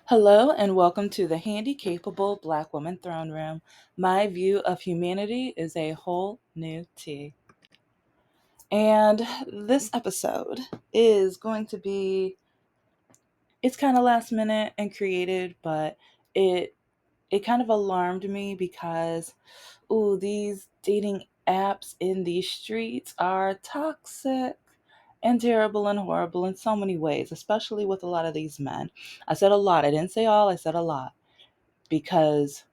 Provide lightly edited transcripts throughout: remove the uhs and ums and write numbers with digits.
Hello and welcome to the Handicapable Black Woman Throne Room. My view of humanity is a whole new tea. And this episode is going to be it's kind of last minute and created, but it kind of alarmed me because these dating apps in these streets are toxic and terrible and horrible in so many ways, especially with a lot of these men. I said a lot. I didn't say all, I said a lot because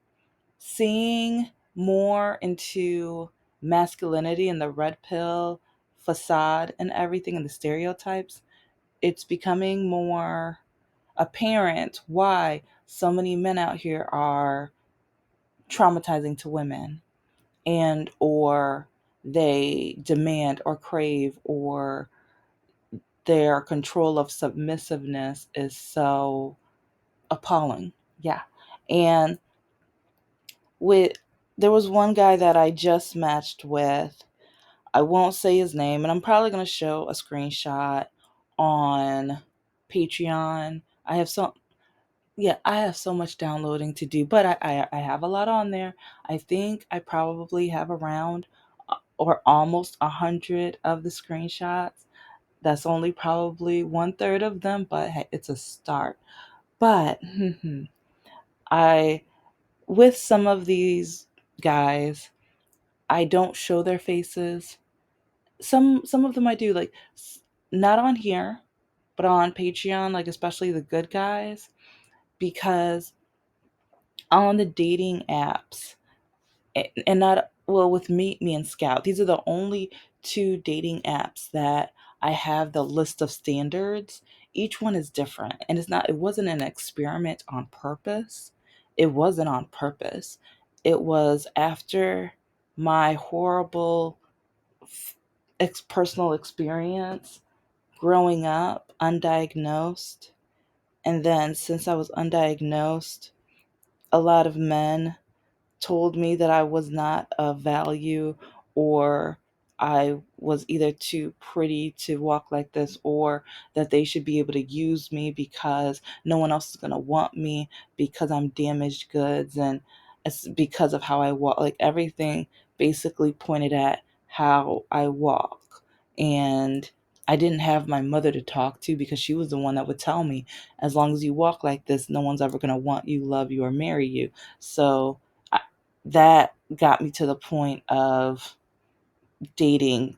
seeing more into masculinity and the red pill facade and everything and the stereotypes, it's becoming more apparent why so many men out here are traumatizing to women and or they demand or crave or their control of submissiveness is so appalling. Yeah. And with there was one guy that I just matched with. I won't say his name, and I'm probably going to show a screenshot on Patreon. I have so much downloading to do, but I have a lot on there. I think I probably have around or almost 100 of the screenshots. That's only probably 1/3 of them, but hey, it's a start. But I with some of these guys, I don't show their faces. Some of them I do, like not on here, but on Patreon, like especially the good guys, because on the dating apps, and not well with Meet Me and Scout. These are the only two dating apps that I have the list of standards. Each one is different, and it wasn't an experiment on purpose. It wasn't on purpose. It was after my horrible personal experience growing up undiagnosed. And then since I was undiagnosed, a lot of men told me that I was not of value, or I was either too pretty to walk like this, or that they should be able to use me because no one else is going to want me because I'm damaged goods, and it's because of how I walk. Like everything basically pointed at how I walk. And I didn't have my mother to talk to because she was the one that would tell me, as long as you walk like this, no one's ever going to want you, love you, or marry you. So that got me to the point of dating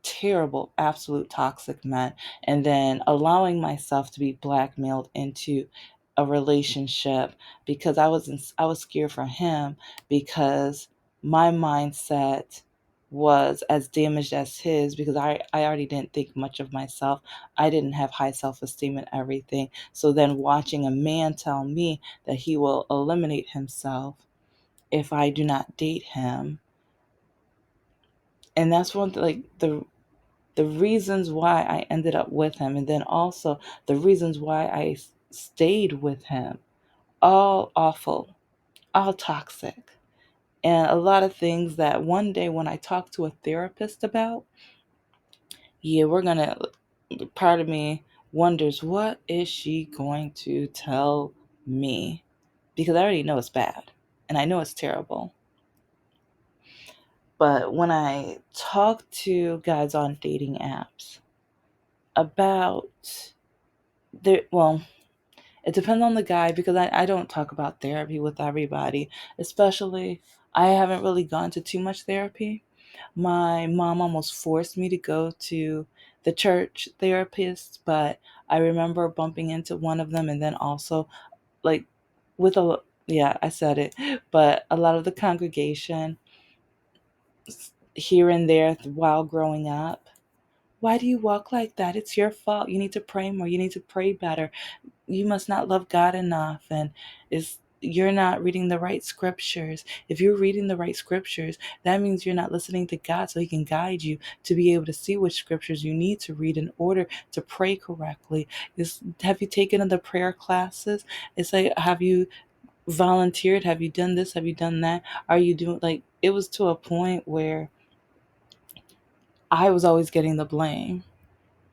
terrible, absolute toxic men, and then allowing myself to be blackmailed into a relationship because I was scared for him because my mindset was as damaged as his because I already didn't think much of myself. I didn't have high self-esteem and everything. So then watching a man tell me that he will eliminate himself if I do not date him. And that's one like the reasons why I ended up with him, and then also the reasons why I stayed with him. All awful, all toxic. And a lot of things that one day when I talk to a therapist about, yeah, we're going to part of me wonders what is she going to tell me? Because I already know it's bad and I know it's terrible. But when I talk to guys on dating apps about well, it depends on the guy because I don't talk about therapy with everybody, especially I haven't really gone to too much therapy. My mom almost forced me to go to the church therapist, but I remember bumping into one of them and then also like with a yeah, I said it, but a lot of the congregation here and there while growing up. Why do you walk like that? It's your fault. You need to pray more. You need to pray better. You must not love God enough. And is you're not reading the right scriptures. If you're reading the right scriptures, that means you're not listening to God so he can guide you to be able to see which scriptures you need to read in order to pray correctly. Have you taken the prayer classes? It's like, have you volunteered? Have you done this? Have you done that? Are you doing like it was to a point where I was always getting the blame.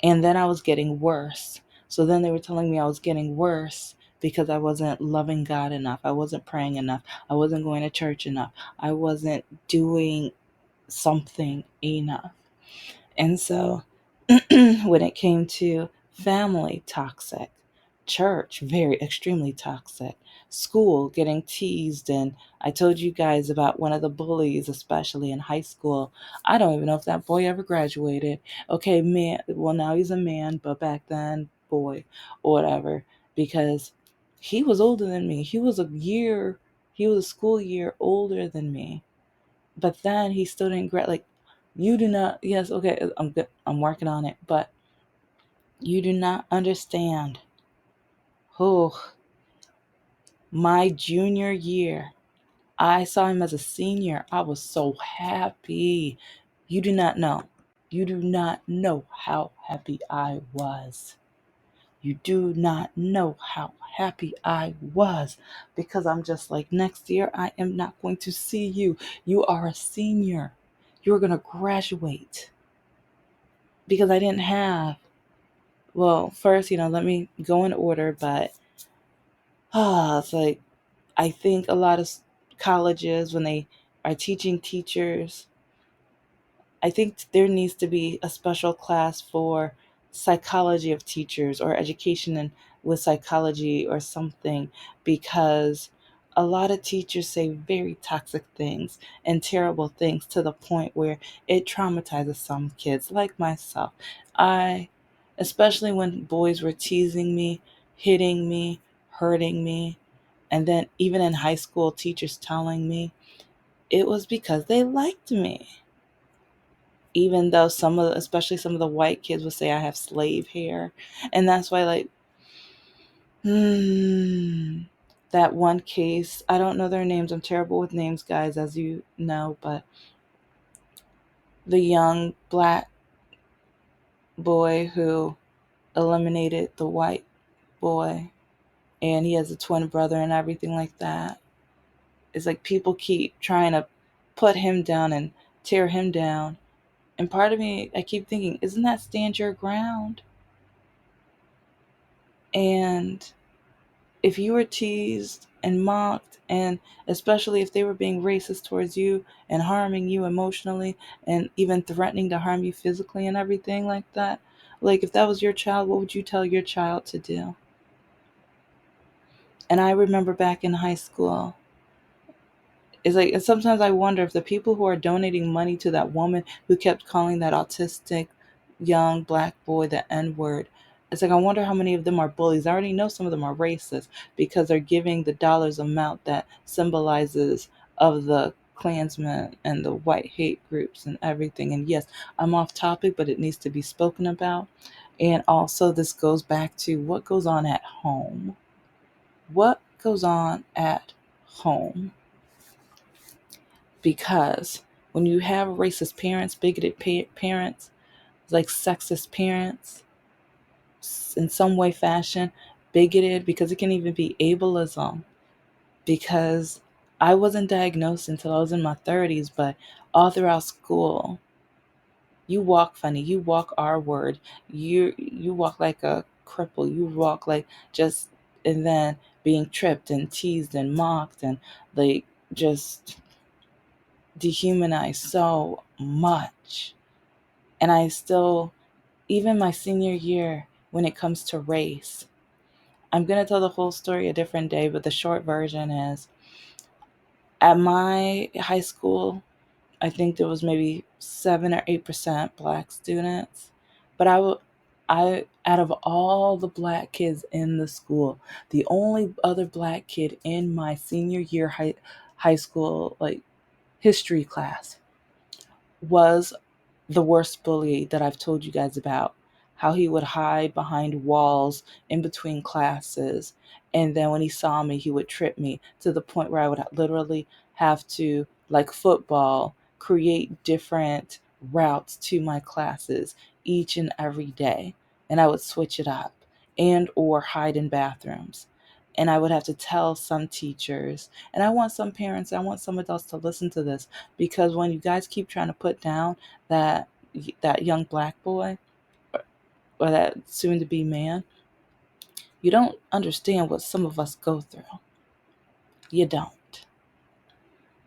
And then I was getting worse. So then they were telling me I was getting worse because I wasn't loving God enough. I wasn't praying enough. I wasn't going to church enough. I wasn't doing something enough. And so when it came to family, toxic, church, very extremely toxic, school, getting teased. And I told you guys about one of the bullies, especially in high school. I don't even know if that boy ever graduated. Okay, man, well, now he's a man, but back then, boy, or whatever, because he was older than me. He was a school year older than me. But then he still didn't like, you do not, yes, okay, I'm good, I'm working on it, but you do not understand. Oh, my junior year, I saw him as a senior. I was so happy. You do not know. You do not know how happy I was. You do not know how happy I was, because I'm just like, next year I am not going to see you. You are a senior. You're going to graduate. Because I didn't have, well, first, let me go in order, but it's like, I think a lot of colleges, when they are teaching teachers, I think there needs to be a special class for psychology of teachers, or education with psychology or something, because a lot of teachers say very toxic things and terrible things to the point where it traumatizes some kids, like myself. Especially when boys were teasing me, hitting me, hurting me, and then even in high school, teachers telling me it was because they liked me, even though especially some of the white kids would say I have slave hair. And that's why, like, that one case, I don't know their names. I'm terrible with names, guys, as you know, but the young black boy who eliminated the white boy, and he has a twin brother and everything like that. It's like people keep trying to put him down and tear him down. And part of me, I keep thinking, isn't that stand your ground? And if you were teased and mocked, and especially if they were being racist towards you and harming you emotionally and even threatening to harm you physically and everything like that, like, if that was your child, what would you tell your child to do? And I remember back in high school, it's like, and sometimes I wonder if the people who are donating money to that woman who kept calling that autistic young black boy the N word, it's like, I wonder how many of them are bullies. I already know some of them are racist because they're giving the dollars amount that symbolizes of the Klansmen and the white hate groups and everything. And yes, I'm off topic, but it needs to be spoken about. And also, this goes back to what goes on at home. What goes on at home? Because when you have racist parents, bigoted parents, like sexist parents, in some way, fashion, bigoted, because it can even be ableism. Because I wasn't diagnosed until I was in my 30s, but all throughout school, you walk funny, you walk R word, you walk like a cripple, you walk like just, and then being tripped and teased and mocked and like just dehumanized so much. And I still, even my senior year, when it comes to race, I'm going to tell the whole story a different day, but the short version is, at my high school, I think there was maybe 7 or 8% black students. But out of all the black kids in the school, the only other black kid in my senior year high school, like, history class was the worst bully that I've told you guys about. How he would hide behind walls in between classes. And then when he saw me, he would trip me to the point where I would literally have to, like football, create different routes to my classes each and every day. And I would switch it up and or hide in bathrooms. And I would have to tell some teachers, and I want some parents, I want some adults to listen to this, because when you guys keep trying to put down that young black boy, or that soon to be man, You don't understand what some of us go through. You don't.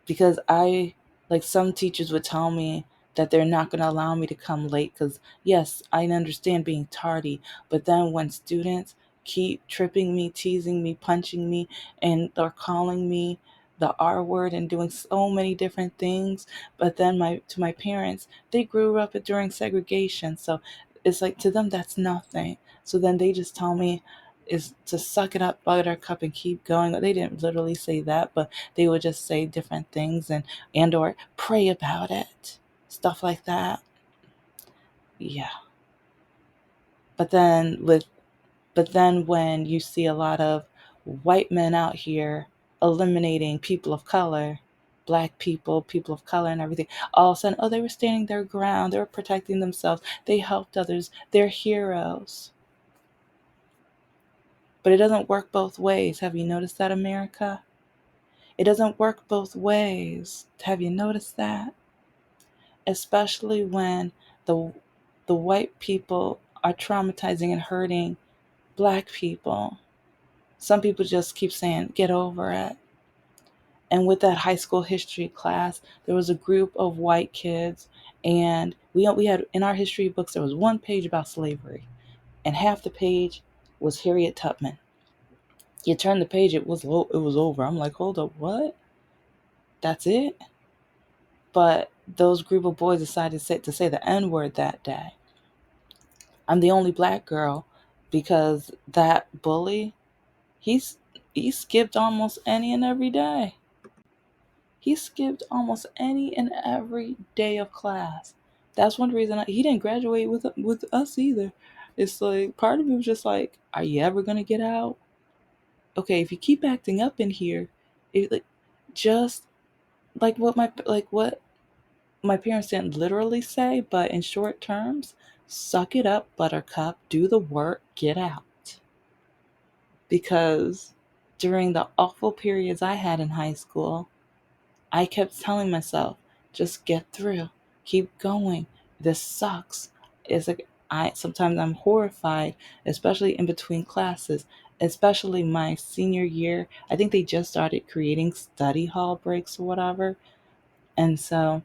Because like some teachers would tell me that they're not going to allow me to come late because, yes, I understand being tardy. But then when students keep tripping me, teasing me, punching me, and they're calling me the R word and doing so many different things, but then to my parents, they grew up during segregation. So it's like to them, that's nothing. So then they just tell me is to suck it up, buttercup, and keep going. They didn't literally say that, but they would just say different things and or pray about it, stuff like that. Yeah. But then with but then when you see a lot of white men out here eliminating people of color, black people, people of color and everything, all of a sudden, oh, they were standing their ground, they were protecting themselves, they helped others, they're heroes. But it doesn't work both ways. Have you noticed that, America? It doesn't work both ways. Have you noticed that? Especially when the the white people are traumatizing and hurting black people. Some people just keep saying, get over it. And with that high school history class, there was a group of white kids, and we had in our history books there was one page about slavery, and half the page was Harriet Tubman. You turn the page, it was over. I'm like, hold up, what? That's it? But those group of boys decided to say the N word that day. I'm the only black girl because that bully, he's he skipped almost any and every day. He skipped almost any and every day of class. That's one reason he didn't graduate with us either. It's like part of me was just like, are you ever gonna get out? Okay, if you keep acting up in here, it like just like what my parents didn't literally say, but in short terms, suck it up, buttercup, do the work, get out. Because during the awful periods I had in high school, I kept telling myself, just get through, keep going. This sucks. It's like sometimes I'm horrified, especially in between classes, especially my senior year. I think they just started creating study hall breaks or whatever. And so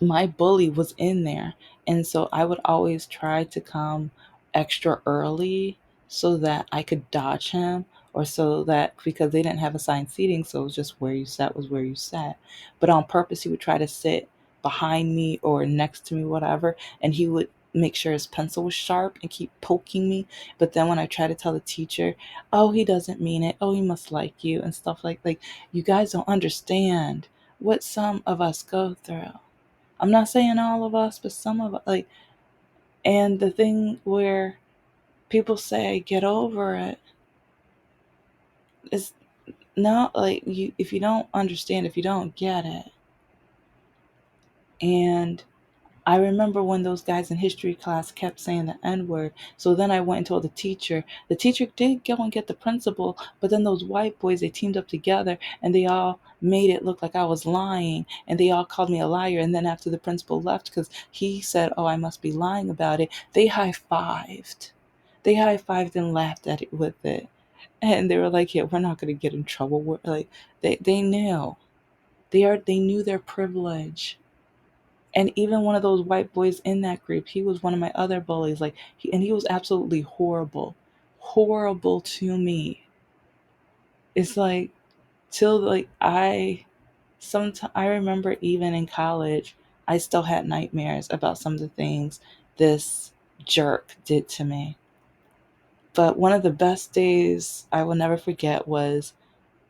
my bully was in there. And so I would always try to come extra early so that I could dodge him, or so that because they didn't have assigned seating, so it was just where you sat was where you sat. But on purpose, he would try to sit behind me or next to me, whatever, and he would make sure his pencil was sharp and keep poking me. But then when I try to tell the teacher, oh, he doesn't mean it, oh, he must like you and stuff like you guys don't understand what some of us go through. I'm not saying all of us, but some of us, like, and the thing where people say, get over it, is not like you, if you don't understand, if you don't get it. And I remember when those guys in history class kept saying the N word. So then I went and told the teacher. The teacher did go and get the principal, but then those white boys, they teamed up together and they all made it look like I was lying, and they all called me a liar. And then after the principal left, because he said, oh, I must be lying about it, they high fived. They high fived and laughed at it with it. And they were like, yeah, we're not going to get in trouble. We're like, they knew. They knew their privilege. And even one of those white boys in that group, he was one of my other bullies. Like, he was absolutely horrible, horrible to me. It's like till like I remember even in college, I still had nightmares about some of the things this jerk did to me. But one of the best days I will never forget was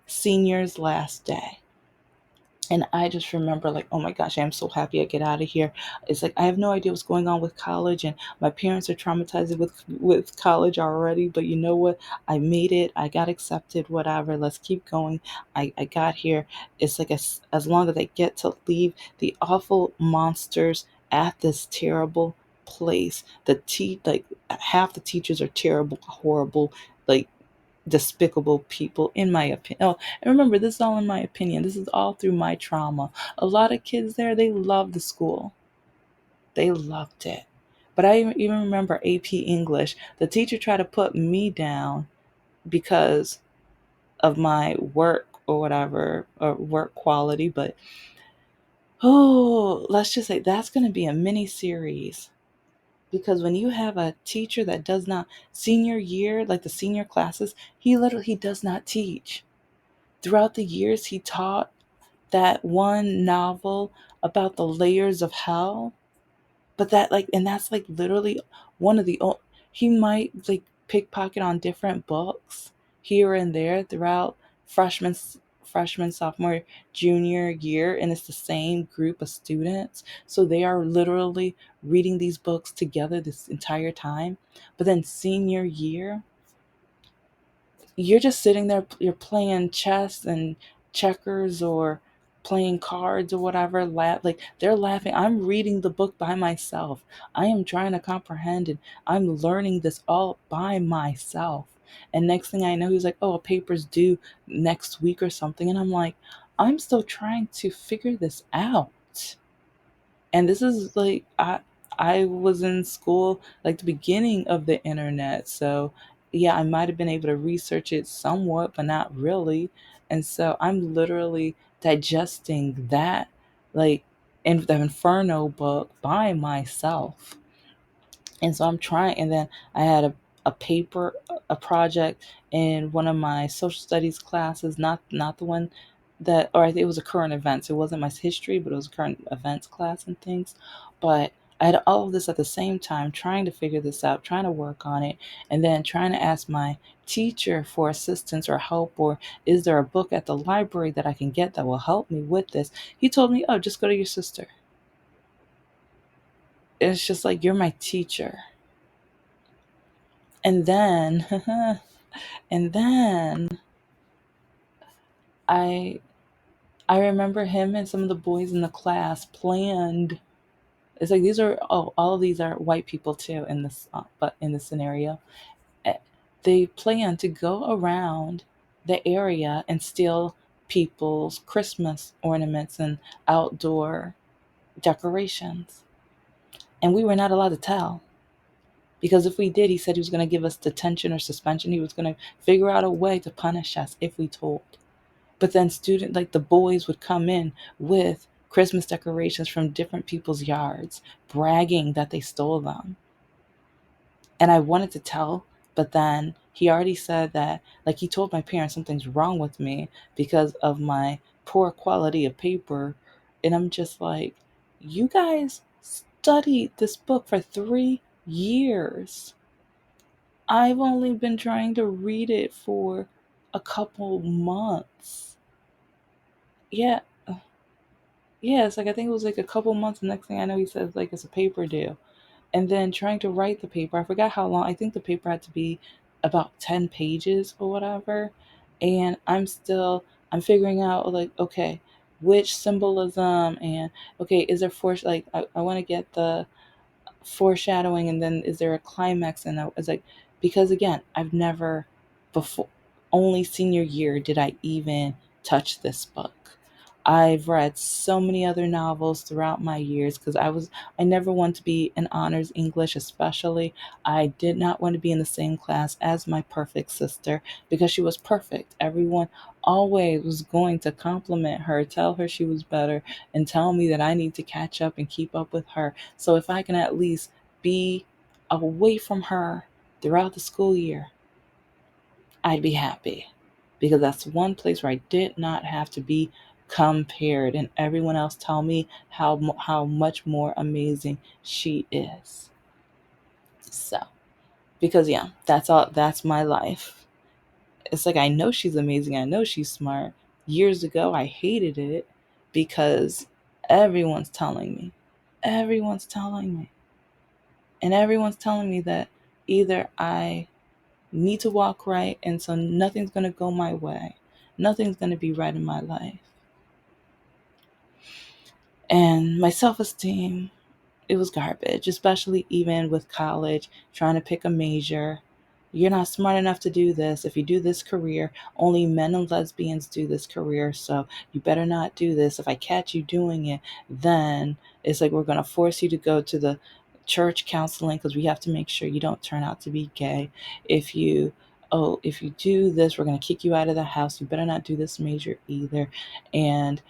senior's last day. And I just remember, like, oh my gosh, I'm so happy I get out of here. It's like I have no idea what's going on with college, and my parents are traumatized with college already. But you know what? I made it. I got accepted. Whatever. Let's keep going. I got here. It's like as long as I get to leave the awful monsters at this terrible place. Like half the teachers are terrible, horrible, like despicable people, in my opinion. Oh, and remember, this is all in my opinion. This is all through my trauma. A lot of kids there, they loved the school. They loved it. But I even remember AP English. The teacher tried to put me down because of my work or whatever, or work quality. But oh, let's just say that's going to be a mini series, because when you have a teacher that does not, senior year, like the senior classes, he does not teach. Throughout the years he taught that one novel about the layers of hell. But that, like, and that's like literally one of the he might like pickpocket on different books here and there throughout freshman freshman, sophomore, junior year, and it's the same group of students, so they are literally reading these books together this entire time. But then senior year, you're just sitting there, you're playing chess and checkers, or playing cards or whatever. Like, they're laughing, I'm reading the book by myself, I am trying to comprehend it, I'm learning this all by myself. And next thing I know, he's like, oh, a paper's due next week or something, and I'm like, I'm still trying to figure this out. And this is like, I was in school like the beginning of the internet, so yeah, I might have been able to research it somewhat, but not really. And so I'm literally digesting that, like, in the Inferno book by myself. And so I'm trying, and then I had a paper, a project in one of my social studies classes, not the one that, or I think it was a current events, it wasn't my history, but it was a current events class and things. But I had all of this at the same time, trying to figure this out, trying to work on it, and then trying to ask my teacher for assistance or help, or is there a book at the library that I can get that will help me with this. He told me, oh, just go to your sister. It's just like, you're my teacher. And then and then I I remember him and some of the boys in the class planned. It's like, these are, oh, all of these are white people too in this, but in this scenario, eh, they plan to go around the area and steal people's Christmas ornaments and outdoor decorations, and we were not allowed to tell, because if we did, he said he was going to give us detention or suspension. He was going to figure out a way to punish us if we told. But then like the boys would come in with Christmas decorations from different people's yards, bragging that they stole them. And I wanted to tell, but then he already said that, like, he told my parents something's wrong with me because of my poor quality of paper. And I'm just like, you guys studied this book for 3 years. I've only been trying to read it for a couple months. Yeah, yeah, it's like, I think it was like a couple months. The next thing I know, he says, like, it's a paper due. And then trying to write the paper, I forgot how long. I think the paper had to be about 10 pages or whatever. And I'm figuring out, like, okay, which symbolism, and okay, is there like, I want to get the foreshadowing, and then is there a climax. And I was like, because again, I've never before, only senior year did I even touch this book. I've read so many other novels throughout my years, because I never wanted to be in honors English. Especially, I did not want to be in the same class as my perfect sister, because she was perfect. Everyone always was going to compliment her, tell her she was better, and tell me that I need to catch up and keep up with her. So if I can at least be away from her throughout the school year, I'd be happy, because that's one place where I did not have to be compared and everyone else tell me how much more amazing she is. So, because yeah, that's all, that's my life. It's like, I know she's amazing, I know she's smart. Years ago I hated it because everyone's telling me. Everyone's telling me. And everyone's telling me that either I need to walk right, and so nothing's going to go my way. Nothing's going to be right in my life. And my self-esteem, it was garbage, especially even with college, trying to pick a major. You're not smart enough to do this. If you do this career, only men and lesbians do this career, so you better not do this. If I catch you doing it, then it's like, we're going to force you to go to church counseling, because we have to make sure you don't turn out to be gay. If you if you do this, we're going to kick you out of the house. You better not do this major either. And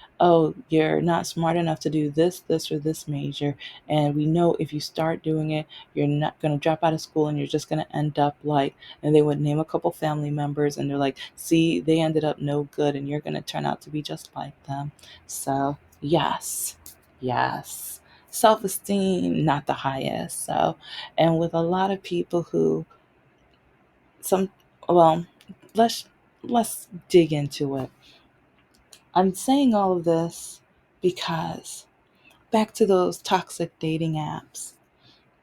you're not smart enough to do this or this major, and we know if you start doing it, you're not going to drop out of school, and you're just going to end up like, and they would name a couple family members, and they're like, see, they ended up no good, and you're going to turn out to be just like them. So yes, yes, self-esteem not the highest. So, and with a lot of people who some well, let's let's dig into it. I'm saying all of this because back to those toxic dating apps.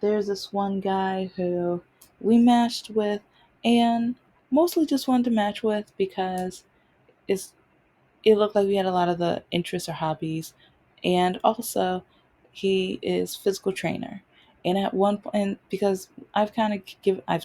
There's this one guy who we matched with, and mostly just wanted to match with because it's it looked like we had a lot of the interests or hobbies. And also, he is physical trainer. And at one point, and because I've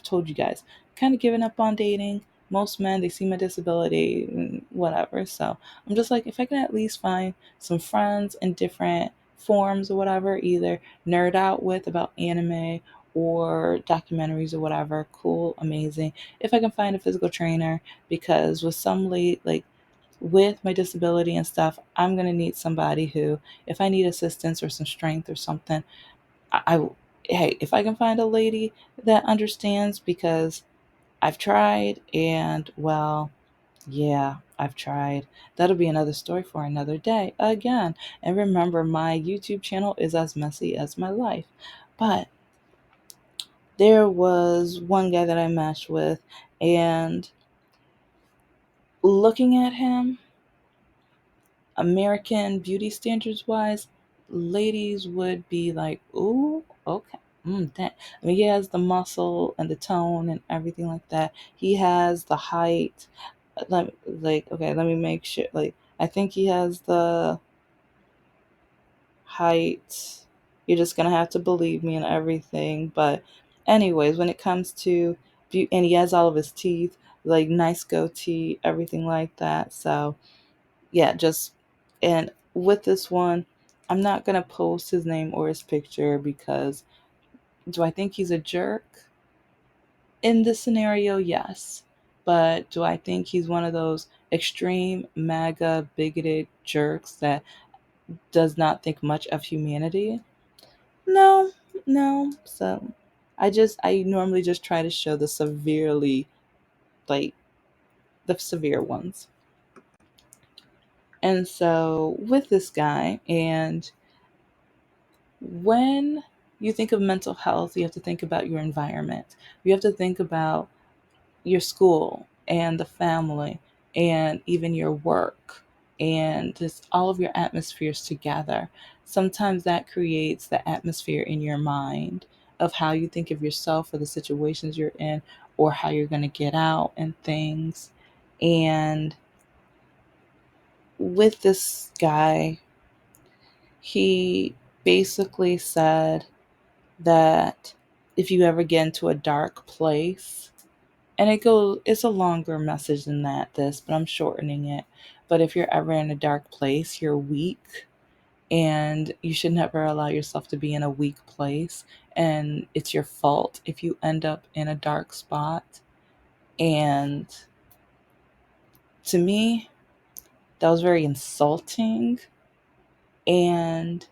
told you guys, kind of given up on dating. Most men, they see my disability, whatever. So I'm just like, if I can at least find some friends in different forms or whatever, either nerd out with about anime or documentaries or whatever, cool, amazing. If I can find a physical trainer, because with some late, like with my disability and stuff, I'm going to need somebody who, if I need assistance or some strength or something, hey, if I can find a lady that understands, because I've tried and, well, yeah, I've tried. That'll be another story for another day again. And remember, my YouTube channel is as messy as my life. But there was one guy that I matched with, and looking at him, American beauty standards wise, ladies would be like, ooh, okay. That. I mean, he has the muscle and the tone and everything like that. He has the height. Okay, let me make sure. Like, I think he has the height. You're just gonna have to believe me and everything. But, anyways, when it comes to beauty, and he has all of his teeth, like nice goatee, everything like that. So, yeah, just, and with this one, I'm not gonna post his name or his picture, because do I think he's a jerk in this scenario? Yes. But do I think he's one of those extreme MAGA bigoted jerks that does not think much of humanity? No, no. So I normally just try to show the severely, like, the severe ones. And so with this guy, and when you think of mental health, you have to think about your environment. You have to think about your school and the family and even your work and just all of your atmospheres together. Sometimes that creates the atmosphere in your mind of how you think of yourself or the situations you're in, or how you're going to get out and things. And with this guy, he basically said that if you ever get into a dark place, and it's a longer message than this, but I'm shortening it. But if you're ever in a dark place, you're weak, and you should never allow yourself to be in a weak place, and it's your fault if you end up in a dark spot. And to me, that was very insulting. And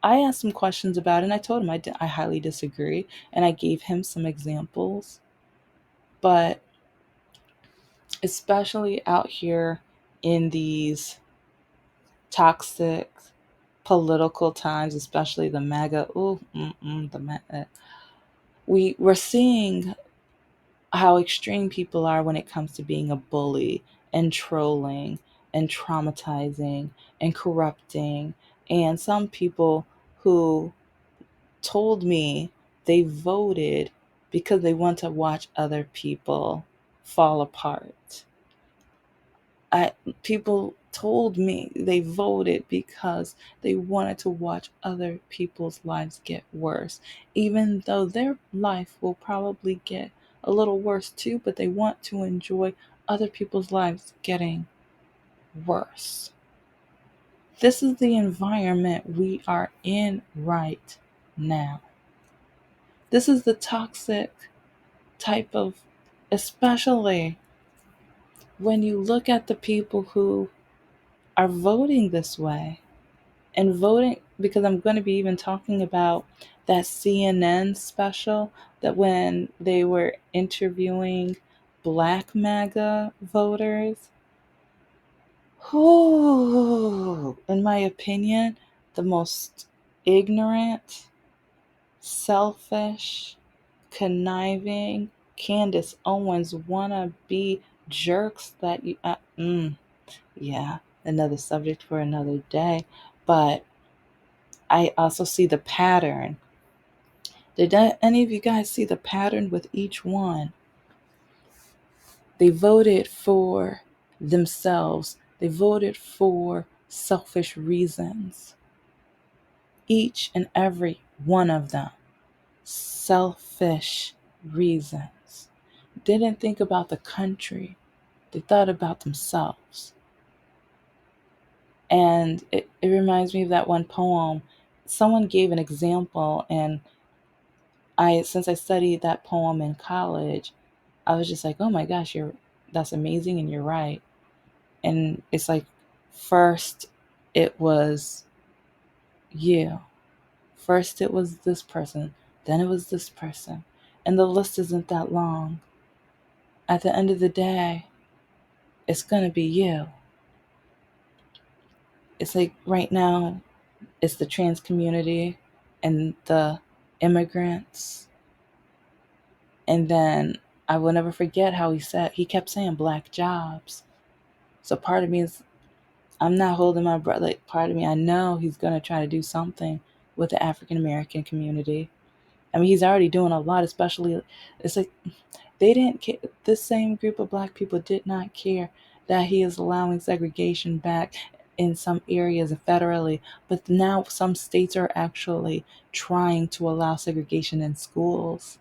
I asked some questions about it, and I told him I highly disagree, and I gave him some examples. But especially out here in these toxic political times, especially the MAGA, we're seeing how extreme people are when it comes to being a bully and trolling and traumatizing and corrupting. And some people who told me they voted because they want to watch other people fall apart. I People told me they voted because they wanted to watch other people's lives get worse, even though their life will probably get a little worse too, but they want to enjoy other people's lives getting worse. This is the environment we are in right now. This is the toxic type of, especially when you look at the people who are voting this way and voting, because I'm going to be even talking about that CNN special that when they were interviewing Black MAGA voters, who, in my opinion, the most ignorant, selfish, conniving, Candace Owens wannabe jerks that you. Yeah, another subject for another day. But I also see the pattern. Did any of you guys see the pattern with each one? They voted for themselves, they voted for selfish reasons. Each and every one of them. Selfish reasons. Didn't think about the country, they thought about themselves. And it reminds me of that one poem. Someone gave an example, and since I studied that poem in college, I was just like, oh my gosh, that's amazing and you're right. And it's like, first it was you. First it was this person, then it was this person. And the list isn't that long. At the end of the day, it's gonna be you. It's like right now, it's the trans community and the immigrants. And then I will never forget how he kept saying black jobs. So part of me is, I'm not holding my breath. Like, part of me, I know he's going to try to do something with the African American community. I mean, he's already doing a lot, especially, it's like, they didn't care. This same group of black people did not care that he is allowing segregation back in some areas federally. But now some states are actually trying to allow segregation in schools.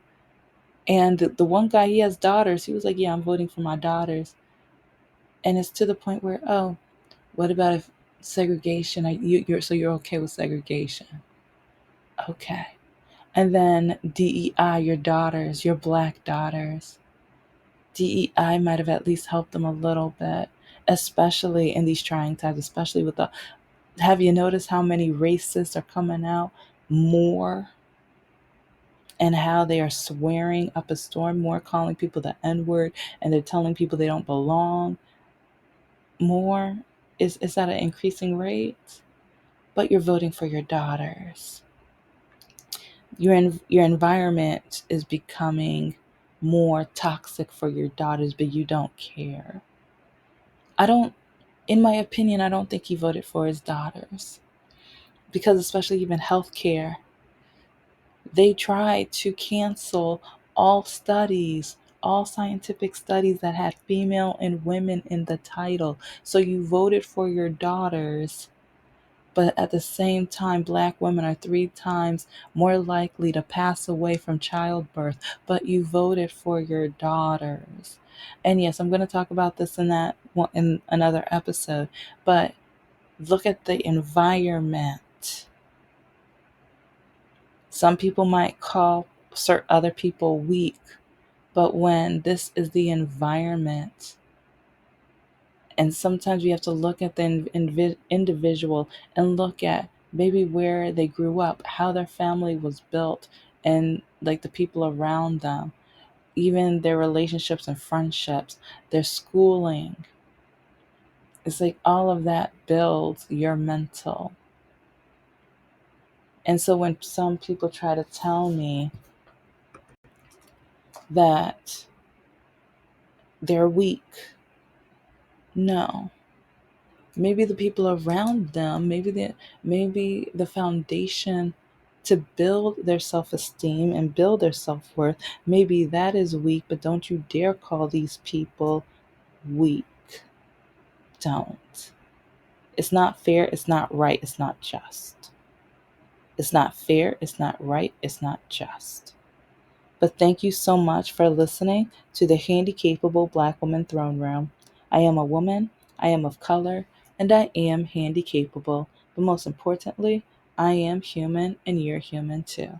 And the one guy, he has daughters. He was like, yeah, I'm voting for my daughters. And it's to the point where, oh, what about if segregation? So you're okay with segregation? Okay. And then DEI, your daughters, your black daughters. DEI might have at least helped them a little bit, especially in these trying times, especially with the. Have you noticed how many racists are coming out more, and how they are swearing up a storm more, calling people the N-word, and they're telling people they don't belong more? Is that an increasing rate? But you're voting for your daughters. Your environment is becoming more toxic for your daughters, but you don't care. I don't, in my opinion, I don't think he voted for his daughters, because especially even healthcare, they tried to cancel all studies, all scientific studies that had female and women in the title. So you voted for your daughters, but at the same time, black women are 3 times more likely to pass away from childbirth, but you voted for your daughters. And yes, I'm going to talk about this in another episode, but look at the environment. Some people might call certain other people weak, but when this is the environment, and sometimes we have to look at the individual and look at maybe where they grew up, how their family was built, and like the people around them, even their relationships and friendships, their schooling. It's like all of that builds your mental. And so when some people try to tell me that they're weak, no. Maybe the people around them, maybe the foundation to build their self-esteem and build their self-worth, maybe that is weak, but don't you dare call these people weak. Don't. It's not fair, it's not right, it's not just. It's not fair, it's not right, it's not just. But thank you so much for listening to the Handicapable Black Woman Throne Room. I am a woman, I am of color, and I am handy capable. But most importantly, I am human and you're human too.